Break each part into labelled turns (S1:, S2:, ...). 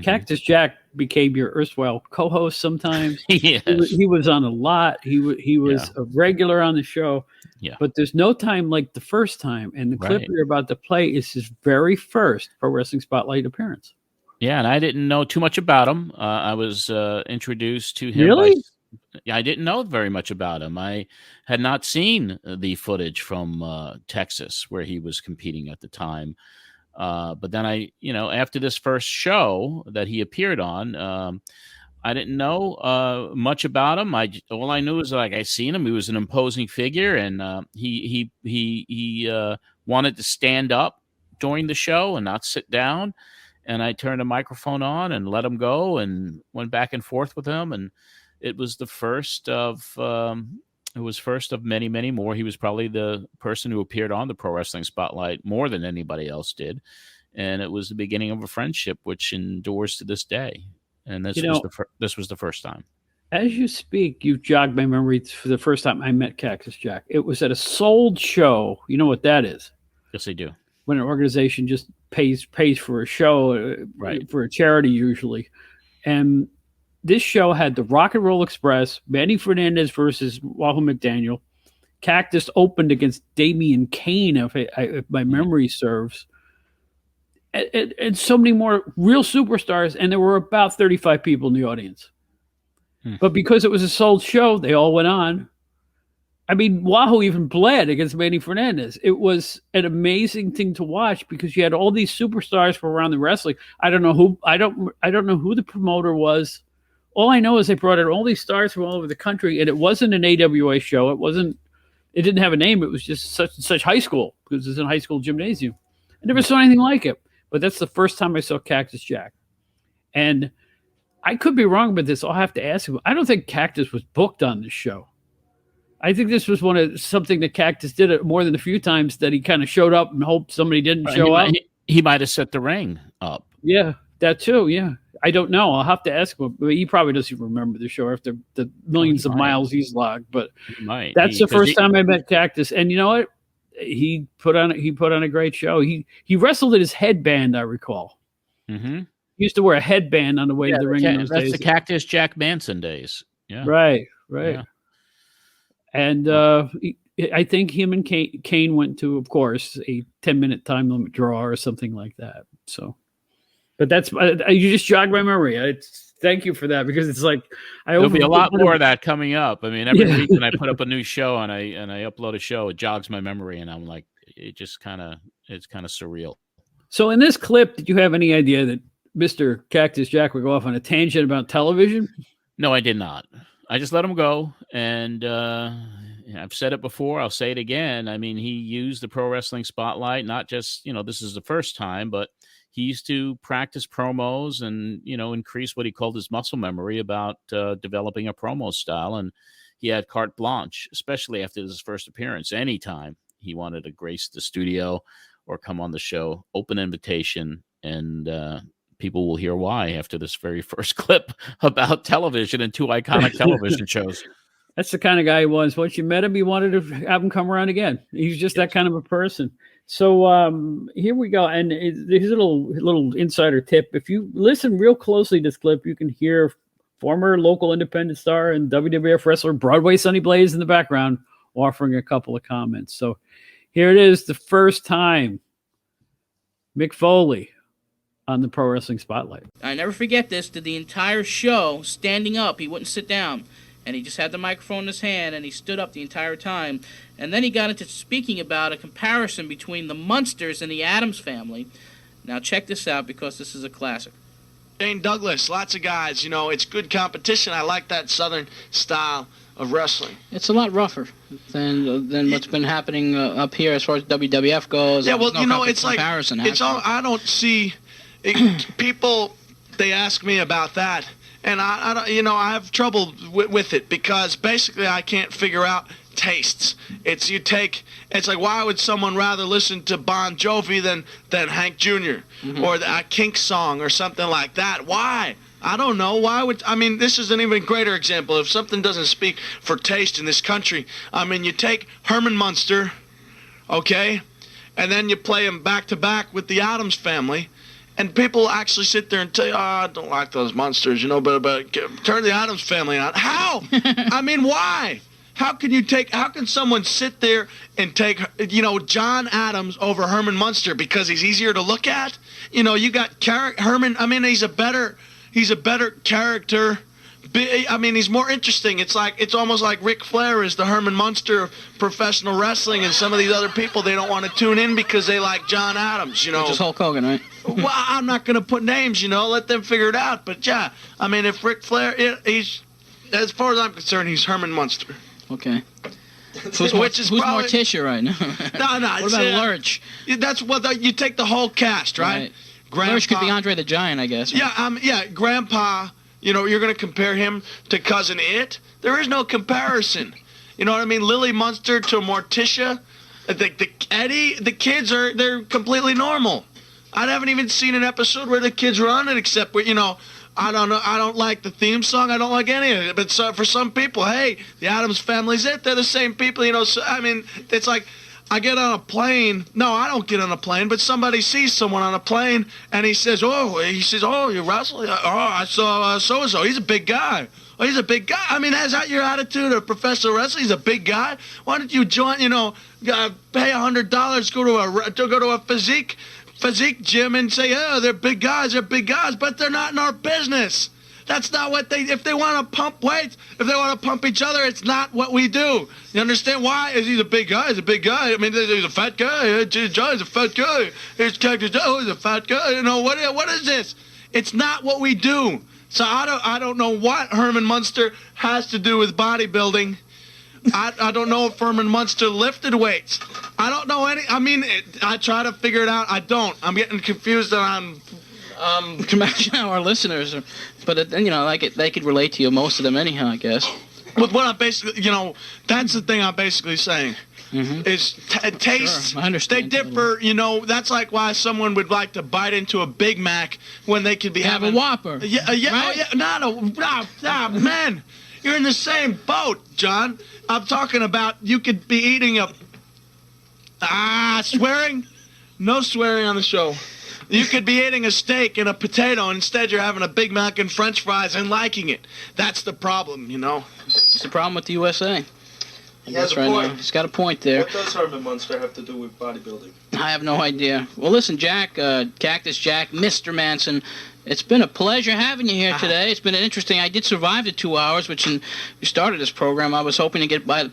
S1: Cactus Jack became your erstwhile co-host sometimes.
S2: Yes.
S1: He was on a lot. He was a regular on the show.
S2: Yeah.
S1: But there's no time like the first time. And the clip you're about to play is his very first Pro Wrestling Spotlight appearance.
S2: Yeah, and I didn't know too much about him. I was introduced to him.
S1: Really?
S2: I didn't know very much about him. I had not seen the footage from Texas where he was competing at the time. But then after this first show that he appeared on, I didn't know much about him. All I knew is I seen him. He was an imposing figure, and he wanted to stand up during the show and not sit down. And I turned the microphone on and let him go, and went back and forth with him. And it was the first of many, many more. He was probably the person who appeared on the Pro Wrestling Spotlight more than anybody else did. And it was the beginning of a friendship, which endures to this day. And this was the first time.
S1: As you speak, you've jogged my memory for the first time I met Cactus Jack. It was at a sold show. You know what that is?
S2: Yes, I do.
S1: When an organization just pays for a show, for a charity usually. And this show had the Rock and Roll Express, Manny Fernandez versus Wahoo McDaniel. Cactus opened against Damian Kane, if my memory serves. And so many more real superstars, and there were about 35 people in the audience. But because it was a sold show, they all went on. I mean, Wahoo even bled against Manny Fernandez. It was an amazing thing to watch because you had all these superstars from around the wrestling. I don't know who the promoter was. All I know is they brought in all these stars from all over the country, and it wasn't an AWA show. It didn't have a name. It was just such high school because it's in a high school gymnasium. I never saw anything like it. But that's the first time I saw Cactus Jack. And I could be wrong about this. I'll have to ask him. I don't think Cactus was booked on this show. I think this was something that Cactus did more than a few times, that he kind of showed up and hoped somebody didn't show up.
S2: He might have set the ring up.
S1: Yeah, that too, yeah. I don't know. I'll have to ask him. But he probably doesn't even remember the show after the millions of miles he's logged. But that's the first time I met Cactus. And you know what? He put on a great show. He wrestled in his headband, I recall.
S2: Mm-hmm.
S1: He used to wear a headband on the way to the ring in those days.
S2: That's the Cactus Jack Manson days. Yeah.
S1: Right.
S2: Yeah.
S1: And I think him and Kane went to, of course, a 10-minute time limit draw or something like that. So, but that's you just jogged my memory. Thank you for that, because it's like
S2: there'll be a lot more of that coming up. I mean, every week when I put up a new show and I upload a show, it jogs my memory, and I'm like, it's kind of surreal.
S1: So in this clip, did you have any idea that Mr. Cactus Jack would go off on a tangent about television?
S2: No, I did not. I just let him go, and I've said it before. I'll say it again. I mean, he used the Pro Wrestling Spotlight, not just, this is the first time, but he used to practice promos and, increase what he called his muscle memory about developing a promo style. And he had carte blanche, especially after his first appearance. Anytime he wanted to grace the studio or come on the show, open invitation, and people will hear why after this very first clip about television and two iconic television shows.
S1: That's the kind of guy he was. Once you met him, you wanted to have him come around again. He's just that kind of a person. So here we go. And here's a little insider tip. If you listen real closely to this clip, you can hear former local independent star and WWF wrestler Broadway Sonny Blaze in the background offering a couple of comments. So here it is, the first time Mick Foley on the Pro Wrestling Spotlight.
S3: I never forget this. Did the entire show standing up. He wouldn't sit down. And he just had the microphone in his hand, and he stood up the entire time. And then he got into speaking about a comparison between the Munsters and the Addams Family. Now check this out, because this is a classic.
S4: Shane Douglas, lots of guys. It's good competition. I like that Southern style of wrestling.
S3: It's a lot rougher than what's been happening up here as far as WWF goes.
S4: Yeah, well, it's like
S3: I
S4: don't see people. They ask me about that. And I have trouble with it, because basically I can't figure out tastes. It's like, why would someone rather listen to Bon Jovi than Hank Jr. or a Kinks song or something like that? Why? I don't know. This is an even greater example. If something doesn't speak for taste in this country, you take Herman Munster, okay, and then you play him back to back with the Addams Family. And people actually sit there and tell you, "Oh, I don't like those monsters," but turn the Addams Family on. How? I mean, why? How can someone sit there and take, John Adams over Herman Munster because he's easier to look at? You got Herman. I mean, he's a better character. I mean, he's more interesting. It's almost like Ric Flair is the Herman Munster of professional wrestling, and some of these other people, they don't want to tune in because they like John Adams,
S3: Which is Hulk Hogan, right?
S4: Well, I'm not going to put names, let them figure it out. But yeah, I mean, if Ric Flair, he's, as far as I'm concerned, he's Herman Munster.
S3: Okay. Who's Morticia right now?
S4: No.
S3: What about Lurch?
S4: That's what you take the whole cast, right?
S3: Lurch could be Andre the Giant, I guess.
S4: Right? Yeah, Grandpa. You're going to compare him to Cousin It? There is no comparison. You know what I mean? Lily Munster to Morticia. Eddie, the kids they're completely normal. I haven't even seen an episode where the kids are on it, except where, I don't know. I don't like the theme song. I don't like any of it. But for some people, hey, the Addams Family's it. They're the same people, So, I mean, it's like I get on a plane. No, I don't get on a plane. But somebody sees someone on a plane, and he says, "Oh, you wrestle? Oh, I saw so-and-so. He's a big guy. Oh, he's a big guy." I mean, is that your attitude of professional wrestling? He's a big guy. Why don't you join? Pay $100, go to a physique gym and say, "Oh, they're big guys, but they're not in our business." That's not what if they want to pump weights, if they want to pump each other, it's not what we do. You understand why? He's a big guy, he's a big guy. I mean, he's a fat guy. John's a fat guy. Here's Cactus Jack, he's a fat guy. What is this? It's not what we do. So I don't know what Herman Munster has to do with bodybuilding. I don't know if Herman Munster lifted weights. I don't know any. I mean, I try to figure it out. I don't. I'm getting confused and
S3: Imagine how our listeners are, but they could relate to you, most of them anyhow, I guess.
S4: With what I'm basically, that's the thing I'm basically saying. Mm-hmm. Is tastes.
S3: Sure, I understand.
S4: They differ. That's like why someone would like to bite into a Big Mac when they could be having
S3: a Whopper.
S4: Yeah, right? Man, you're in the same boat, John. I'm talking about you could be eating swearing? No swearing on the show. You could be eating a steak and a potato, and instead you're having a Big Mac and French fries and liking it. That's the problem,
S3: It's the problem with the USA.
S4: He has a point.
S3: He's got a point there.
S5: What does Herman Munster have to do with bodybuilding?
S3: I have no idea. Well, listen, Jack, Cactus Jack, Mr. Manson, it's been a pleasure having you here today. It's been interesting. I did survive the 2 hours, which when we started this program, I was hoping to get by the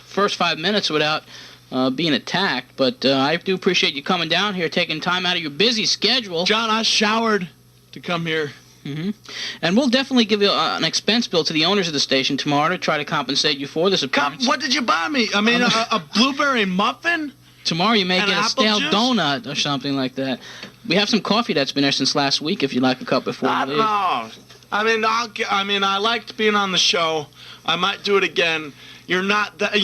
S3: first 5 minutes without being attacked. But I do appreciate you coming down here, taking time out of your busy schedule.
S4: John, I showered to come here.
S3: Mm-hmm. And we'll definitely give you an expense bill to the owners of the station tomorrow to try to compensate you for this appearance.
S4: What did you buy me? I mean, a blueberry muffin?
S3: Tomorrow you may get a stale
S4: juice?
S3: donut or something like that. We have some coffee that's been there since last week if you'd like a cup before you leave.
S4: No. I liked being on the show. I might do it again. You're not that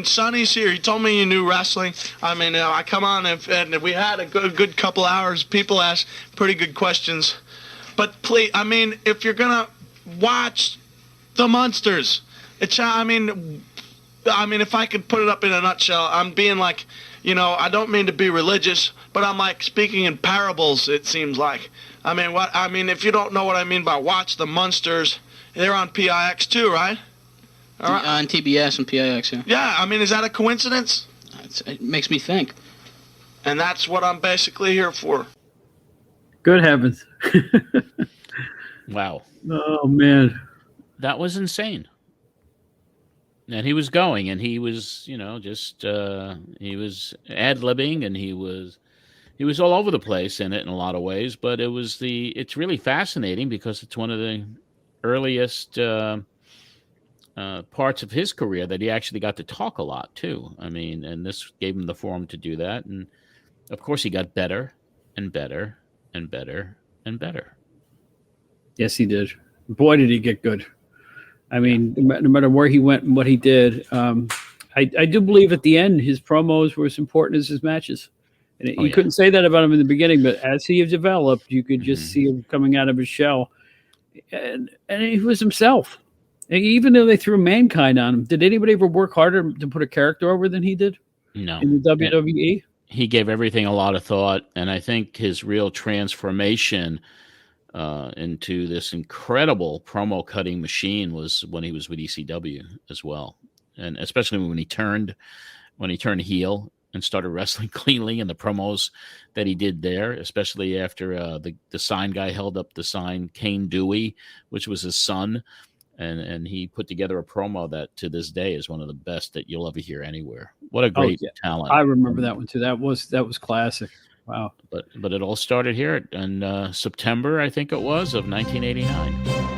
S4: Sonny's here. He told me you knew wrestling. I come on and we had a good couple hours. People asked pretty good questions. But please, if you're going to watch the Munsters, if I could put it up in a nutshell, I'm being like, I don't mean to be religious, but I'm like speaking in parables, it seems like. If you don't know what I mean by watch the Munsters, they're on PIX too, right?
S3: All right. On TBS and PIX, yeah.
S4: Yeah, is that a coincidence?
S3: It makes me think.
S4: And that's what I'm basically here for.
S1: Good heavens.
S2: Wow.
S1: Oh, man.
S2: That was insane. And he was going, and he was, he was ad-libbing, and he was all over the place in it in a lot of ways, but it's really fascinating because it's one of the earliest parts of his career that he actually got to talk a lot too. And this gave him the forum to do that. And of course he got better and better and better and better.
S1: Yes, he did. Boy, did he get good. No matter where he went and what he did, I do believe at the end his promos were as important as his matches. And you couldn't say that about him in the beginning, but as he developed, you could just see him coming out of his shell. And he was himself. And even though they threw Mankind on him, did anybody ever work harder to put a character over than he did?
S2: No.
S1: In the WWE?
S2: he gave everything a lot of thought, and I think his real transformation into this incredible promo cutting machine was when he was with ECW as well, and especially when he turned heel and started wrestling cleanly, and the promos that he did there, especially after the sign guy held up the sign Kane Dewey, which was his son, and he put together a promo that to this day is one of the best that you'll ever hear anywhere. What a great talent!
S1: I remember that one too. That was classic. Wow.
S2: But it all started here in September, I think it was, of 1989.